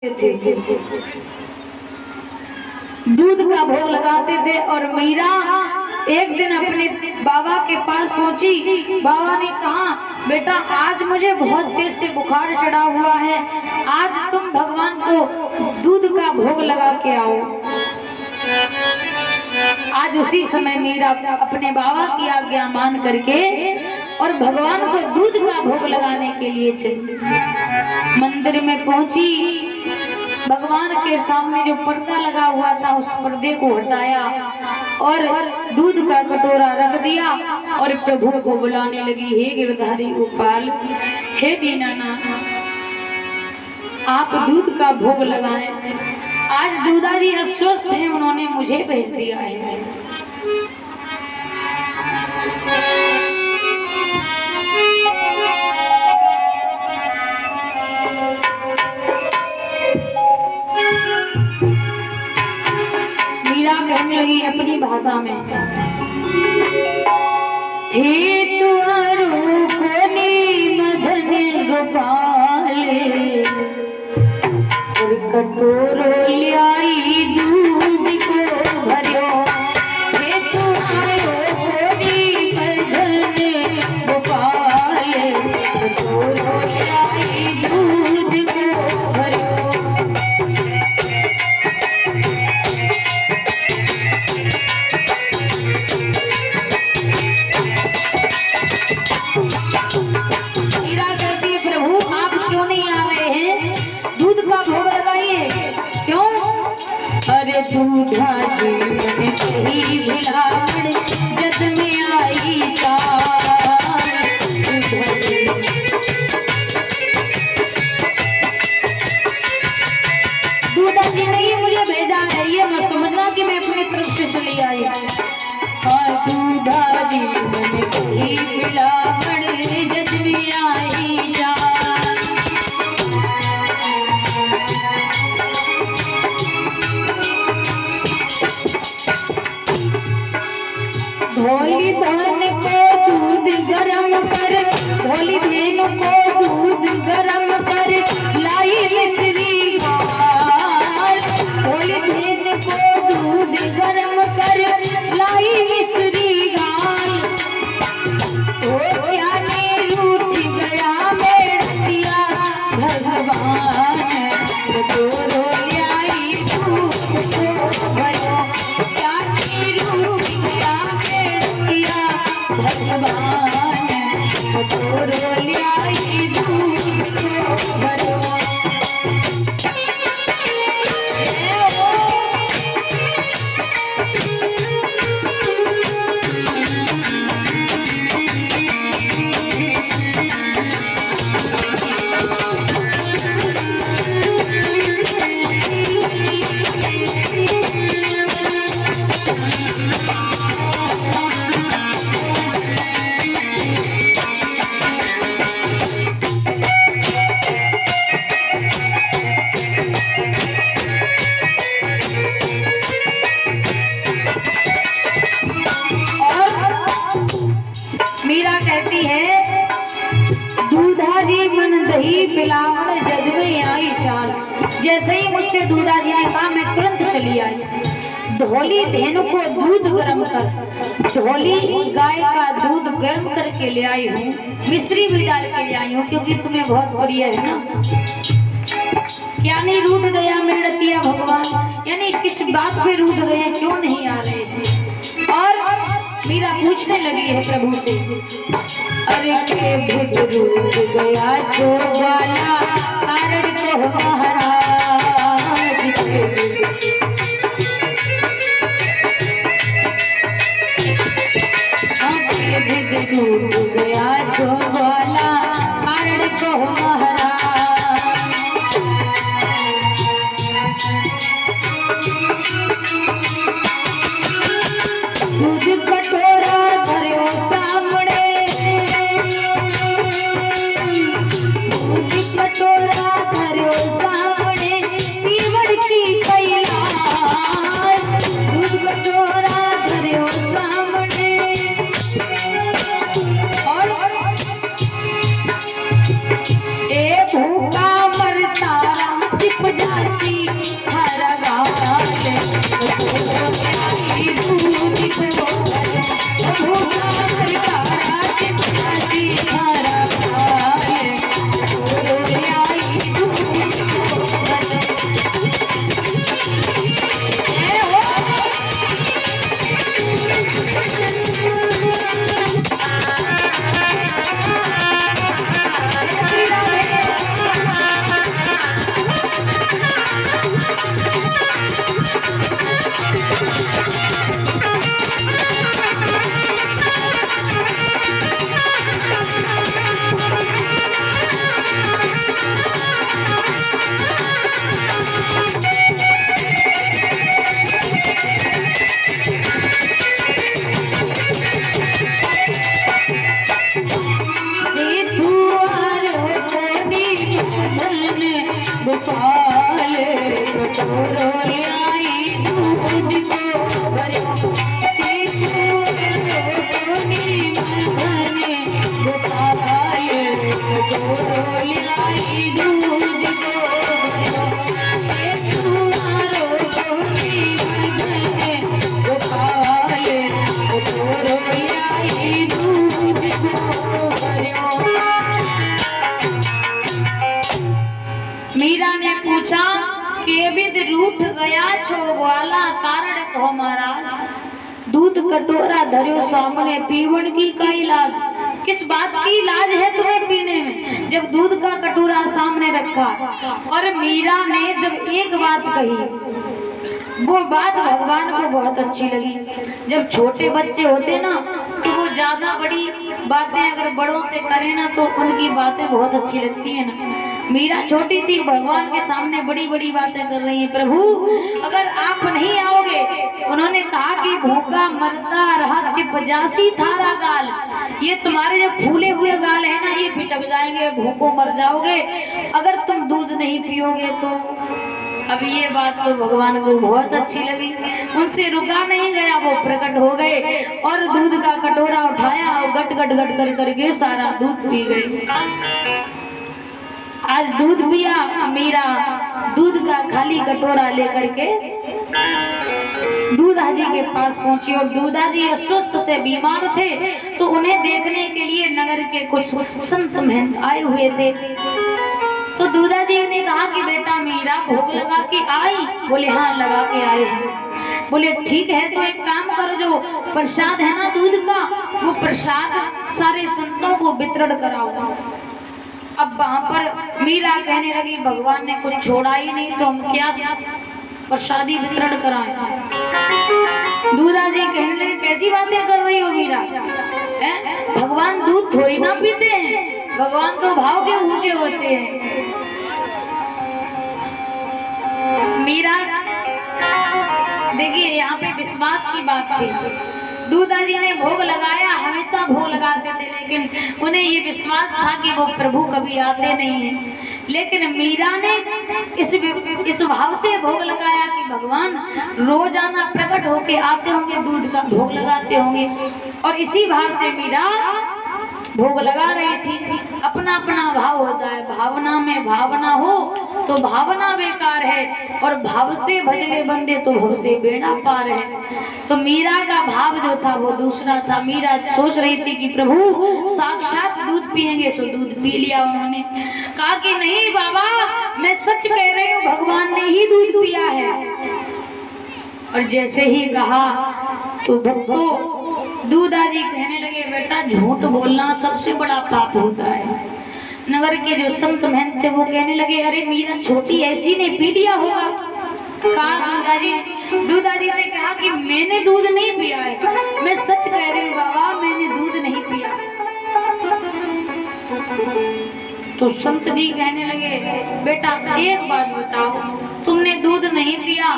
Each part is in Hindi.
थे, दूध का भोग लगाते थे। और मीरा एक दिन अपने बाबा के पास पहुंची। बाबा ने कहा, बेटा आज मुझे बहुत तेज से बुखार चढ़ा हुआ है, आज तुम भगवान को दूध का भोग लगा के आओ। आज उसी समय मीरा अपने बाबा की आज्ञा मान करके और भगवान को दूध का भोग लगाने के लिए चली। मंदिर में पहुंची, भगवान के सामने जो पर्दा लगा हुआ था उस पर्दे को हटाया और दूध का कटोरा रख दिया और प्रभु को बुलाने लगी, हे गिरधारी गोपाल, हे दीनानाथ, आप दूध का भोग लगाएं। आज दूधा जी अस्वस्थ हैं, उन्होंने मुझे भेज दिया है। मीरा कहने लगी अपनी भाषा में, थे तुअरु कोनी मदन गोपाल, और कटोरो ल्याई दूध को भरियो। थे तुअरु कोनी मदन गोपाल, कटोरो ल्याई दूध को भरियो। दूधा जी मन कही बिलावण जद में आई तार। दूधा जी ने मुझे भेजा है, ये मत समझना कि मैं अपनी तरफ से चली आई। और दूधा जी मन कही बिलावण जद में आई तार। धोली धान को दूध गरम कर, धोली धेनु को दूध गरम कर, लाई मिश्री घाल। धोली धेनु को दूध गरम कर, लाई मिश्री घाल। तो क्या ने रूठ गया मेरा भगवान, तो लाई दूध को भरो। क्या ने रूठ गया भगवान, कटोरो ल्याई दूध को भरो। मीरा कहती है, दूधा जी मन दही पिलावण जग में आई चाल। जैसे ही मुझसे दूधा जी ने कहा, मैं तुरंत चली आई। धोली धेनु को दूध गर्म कर, धोली गाय का दूध गर्म करके ले आई हूँ, मिश्री भी डाल के ले आई हूँ, क्योंकि तुम्हें बहुत प्रिय है ना। क्या नहीं रूठ गया मेड़तिया भगवान, यानी किस बात पे रूठ गए, क्यों नहीं आ रहे थे। और मीरा पूछने लगी है प्रभु से, अरे के बुध रूठ गया जो वाला, कारण को महाराज के बुध रूठ गया जो वाला, कारण को महाराज। दूध कटोरा धरियो सामने, दूध कटोरा धरियो सामने, पूछा के विद रूठ गया छो ग्वाला कारण कहो महाराज। दूध कटोरा धर्यो सामने पीवन की कई लाज। किस बात की लाज है तुम्हें पीने में जब दूध का कटोरा सामने रखा। और मीरा ने जब एक बात कही वो बात भगवान को बहुत अच्छी लगी। जब छोटे बच्चे होते ना तो वो ज्यादा बड़ी बातें अगर बड़ों से करें ना तो उनकी बातें बहुत अच्छी लगती है ना। मीरा छोटी थी, भगवान के सामने बड़ी बड़ी बातें कर रही है। प्रभु अगर आप नहीं आओगे, उन्होंने कहा कि भूखा मरता रहा चिपजासी थारा गाल। ये तुम्हारे जो फूले हुए गाल है ना ये पिचक जाएंगे, भूखों मर जाओगे अगर तुम दूध नहीं पियोगे तो। अब ये बात तो भगवान को बहुत अच्छी लगी, उनसे रुका नहीं गया, वो प्रकट हो गए और दूध का कटोरा उठाया और गट गट गट कर करके सारा दूध पी गई। आज दूध पिया मीरा, दूध का खाली कटोरा लेकर के दूधा जी के पास पहुंची। और दूधा जी अस्वस्थ थे, बीमार थे, तो उन्हें देखने के लिए नगर के कुछ संत महंत आए हुए थे। तो दूधा जी ने कहा कि बेटा मीरा भोग लगा के आई? बोले हाँ लगा के आए हैं। बोले ठीक है तो एक काम करो, जो प्रसाद है ना दूध का वो प्रसाद सारे संतों को वितरण कराओ। अब वहां पर मीरा कहने लगी भगवान ने कुछ छोड़ा ही नहीं तो हम क्या प्रसादी वितरण कराएं। दूधा जी कहने लगे कैसी बातें कर रही हो मीरा, भगवान दूध थोड़ी ना पीते हैं, भगवान तो भाव के भूखे होते हैं। मीरा देखिए यहाँ पे विश्वास की बात थी। दूधा जी ने भोग लगाया, हमेशा भोग लगाते थे, लेकिन उन्हें ये विश्वास था कि वो प्रभु कभी आते नहीं हैं। लेकिन मीरा ने इस भाव से भोग लगाया कि भगवान रोजाना प्रकट होके आते होंगे, दूध का भोग लगाते होंगे। और इसी भाव से मीरा भोग लगा रही थी। अपना अपना भाव होता है, भावना में भावना हो तो भावना बेकार है, और भाव से भजले बंदे तो भव से बेड़ा पार है। तो मीरा का भाव जो था वो दूसरा था। मीरा सोच रही थी कि प्रभु साक्षात दूध पिएंगे, सो दूध पी लिया। उन्होंने कहा कि नहीं बाबा मैं सच कह रही हूँ, भगवान ने ही दूध पिया है। और जैसे ही कहा तो भक्तों दूधा जी कहने लगे बेटा झूठ बोलना सबसे बड़ा पाप होता है। नगर के जो संत महंत थे वो कहने लगे अरे मीरा छोटी ऐसी ने पी लिया होगा। कहा दूधा जी से कहा कि मैंने दूध नहीं पिया है, मैं सच कह रही हूँ बाबा मैंने दूध नहीं पिया। तो संत जी कहने लगे बेटा एक बात बताओ, तुमने दूध नहीं पिया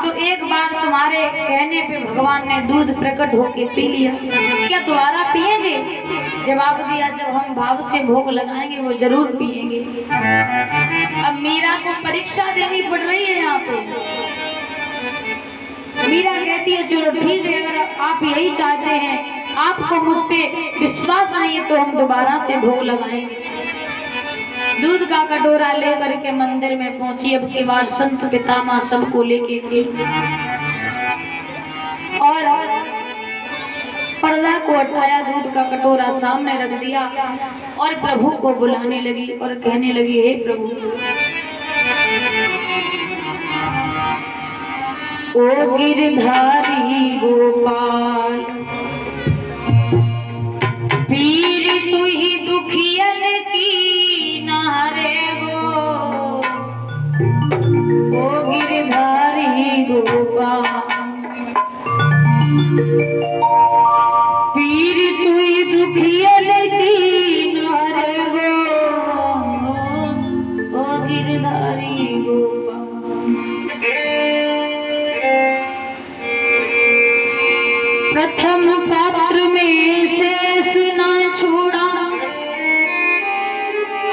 तो एक बार तुम्हारे कहने पे भगवान ने दूध प्रकट होके पी लिया, क्या दोबारा पिएंगे? जवाब दिया जब हम भाव से भोग लगाएंगे वो जरूर पिएंगे। अब मीरा को परीक्षा देनी पड़ रही है यहाँ पे। मीरा कहती है चलो ठीक है, अगर आप यही चाहते हैं, आपको मुझ पे विश्वास नहीं है तो हम दोबारा से भोग लगाएंगे। दूध का कटोरा लेकर के मंदिर में पहुंची। अब की बार संत पितामह सबको लेके गई और पर्दा को हटाया, दूध का कटोरा सामने रख दिया और प्रभु को बुलाने लगी और कहने लगी हे प्रभु, ओ गिरधारी गोपाल पीर तू ही दुखियन की नारे गो, ओ गिरधारी गोपाल पीर तू ही दुखियन की नारे गो, ओ गिरधारी गोपाल। प्रथम पात्र में शेष ना छोड़ा,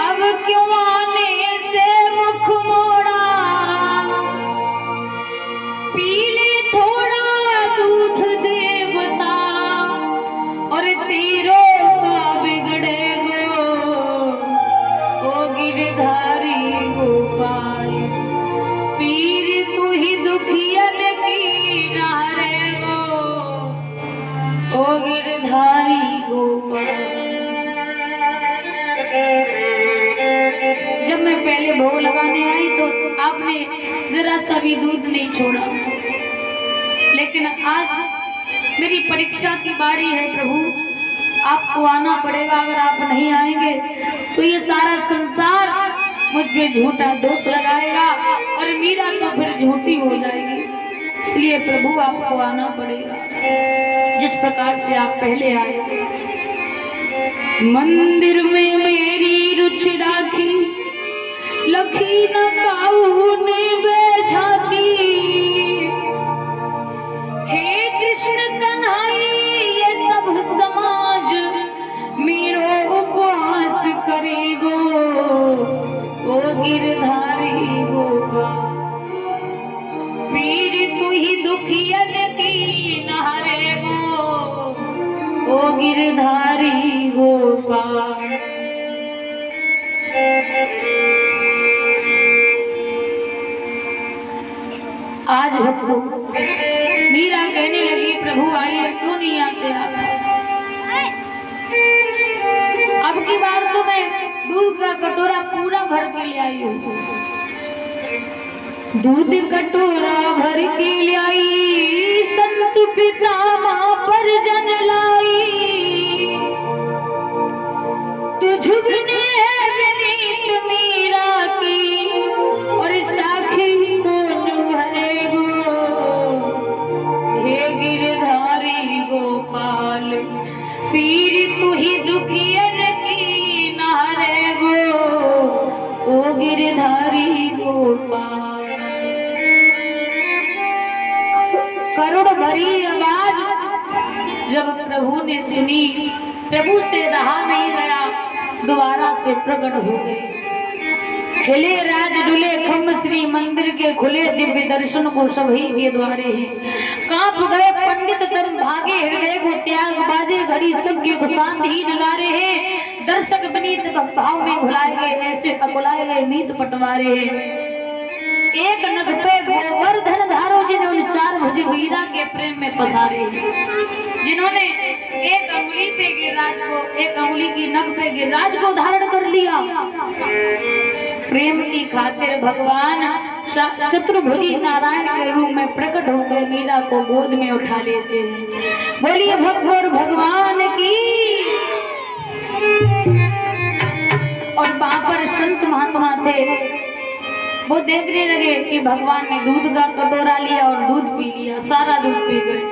अब क्यों आने से मुख मोड़ा, पीले थोड़ा दूध देवता और तीरों का बिगड़े गो, ओ गिरधारी गोपाल पीर तू ही दुखियन की नारे गो, ओ गिरधारी गोपाल। जब मैं पहले भोग लगाने आई तो आपने जरा सा भी दूध नहीं छोड़ा, लेकिन आज मेरी परीक्षा की बारी है प्रभु, आपको आना पड़ेगा। अगर आप नहीं आएंगे तो ये सारा संसार मुझ पे झूठा दोष लगाएगा और मीरा तो फिर झूठी हो जाएगी। इसलिए प्रभु आपको आना पड़ेगा, जिस प्रकार से आप पहले आए। मंदिर में मेरी रुचि राखी, लखी न काऊ ने बेझाती। हे कृष्ण कन्हाई ये सब समाज मेरो उपवास करेगो, ओ गिरधारी गोपाल। पीर तू ही दुखियन की नहारेगो, ओ गिरधारी गोपाल। आज भक्तों मीरा कहने लगी प्रभु आइए, क्यों नहीं आते आप? अब की बार तो मैं दूध का कटोरा पूरा भर के ले आई हूँ। दूध कटोरा भर के ले आई, संत पिता माँ पर जन लाई। तुझ बिने विनीत मीरा की, और साखी कौन भरेगो, हे गिरधारी गोपाल। पीर तू ही दुखियन की नहारेगो, ओ गिरधारी गोपाल। करुण भरी आवाज जब प्रभु ने सुनी, प्रभु से रहा नहीं गया, दोबारा से प्रकट हो गए। खिले राज डुले खम्भ श्री मंदिर के, खुले दिव्य दर्शन को सभी के द्वारे हैं। कांप गए पंडित तरुण भागे, हृदय को त्याग बाजे घड़ी सबके शांत ही नगारे हैं। दर्शक विनीत भाव में भुलाए गए, ऐसे अकुलाए गए नीत पटवारे हैं। एक नख पे गोवर्धन धारो, जिन्होंने चार भुज वीरा के प्रेम में पसारे, जिन्होंने एक अंगुली पे गिरिराज को, एक अंगुली की नख पे गिरिराज को धारण कर लिया। प्रेम की खातिर भगवान चतुर्भुजी नारायण के रूप में प्रकट हो गए, मीरा को गोद में उठा लेते हैं। बोलिए भगवान भगवान की। और वहां पर संत महात्मा थे, वो देखने लगे कि भगवान ने दूध का कटोरा लिया और दूध पी लिया, सारा दूध पी गए।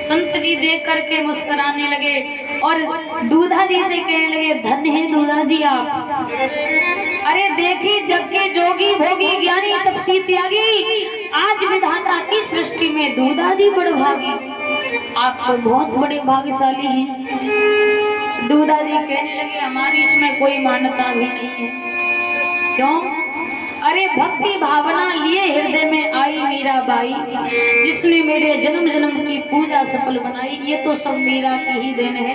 संत जी देख करके मुस्कुराने लगे और दूधा जी से कहने लगे, धन्य है दूधा जी आप। अरे देखी जग के जोगी भोगी ज्ञानी तपसी त्यागी, आज विधाता की सृष्टि में दूधा जी बड़ भागी। आप तो बहुत बड़े भाग्यशाली हैं। दूधा जी कहने लगे, हमारी इसमें कोई मान्यता भी नहीं है। क्यों? अरे भक्ति भावना लिए हृदय में आई मीराबाई, जिसने मेरे जन्म जन्म की पूजा सफल बनाई। ये तो सब मीरा की ही देन है,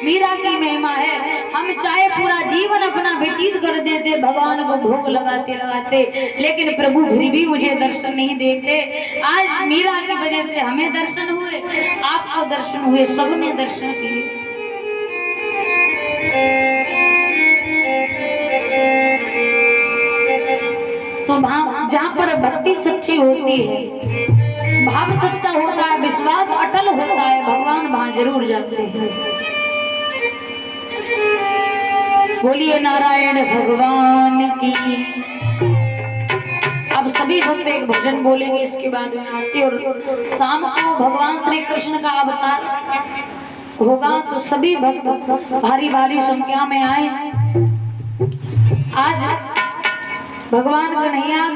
मीरा की महिमा है। हम चाहे पूरा जीवन अपना व्यतीत कर देते भगवान को भोग लगाते लगाते, लेकिन प्रभु फिर भी मुझे दर्शन नहीं देते। आज मीरा की वजह से हमें दर्शन हुए, आपको दर्शन हुए, सबने दर्शन किए। तो जहाँ पर भक्ति सच्ची होती है, भाव सच्चा होता है, विश्वास अटल होता है, भगवान वहां जरूर जाते हैं। बोलिए नारायण भगवान की। अब सभी भक्त एक भजन बोलेंगे, इसके बाद में आरती, और शाम को भगवान श्री कृष्ण का अवतार होगा, तो सभी भक्त भारी भारी संख्या में आए। आज भगवान कन्हैया